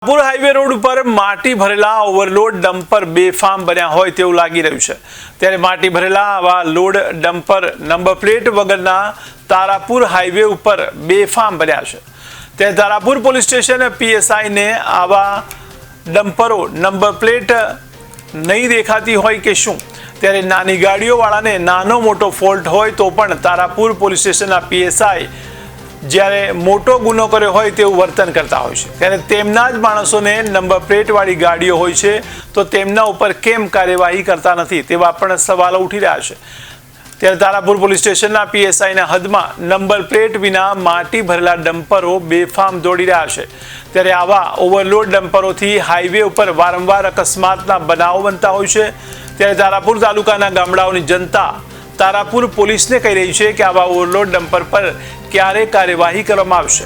રાપુર highway road ઉપર માટી ભરેલા ઓવરલોડ ડમ્પર બેફામ બન્યા હોય તેવું લાગી રહ્યું છે। ત્યારે માટી ભરેલા આવા લોડ ડમ્પર નંબર પ્લેટ વગરના તારાપુર હાઈવે ઉપર બેફામ બન્યા છે। ત્યારે તારાપુર પોલીસ સ્ટેશન પીએસઆઈને આવા ડમ્પરો નંબર પ્લેટ નહીં દેખાતી હોય કે શું? ત્યારે નાની ગાડીઓવાળાને નાનો મોટો ફોલ્ટ હોય તો પણ તારાપુર પોલીસ સ્ટેશનના પીએસઆઈ જ્યારે મોટો ગુનો કર્યો હોય તેવું વર્તન કરતા હોય છે। ત્યારે તેમના જ માણસોને નંબર પ્લેટવાળી ગાડીઓ હોય છે તો તેમના ઉપર કેમ કાર્યવાહી કરતા નથી તેવા પણ સવાલો ઉઠી રહ્યા છે। ત્યારે તારાપુર પોલીસ સ્ટેશનના પીએસઆઈના હદમાં નંબર પ્લેટ વિના માટી ભરેલા ડમ્પરો બેફામ દોડી રહ્યા છે। ત્યારે આવા ઓવરલોડ ડમ્પરોથી હાઈવે ઉપર વારંવાર અકસ્માતના બનાવો બનતા હોય છે। ત્યારે તારાપુર તાલુકાના ગામડાઓની જનતા તારાપુર પોલીસને કહી રહી છે કે આવા ઓવરલોડ ડમ્પર પર ક્યારે કાર્યવાહી કરવામાં આવશે।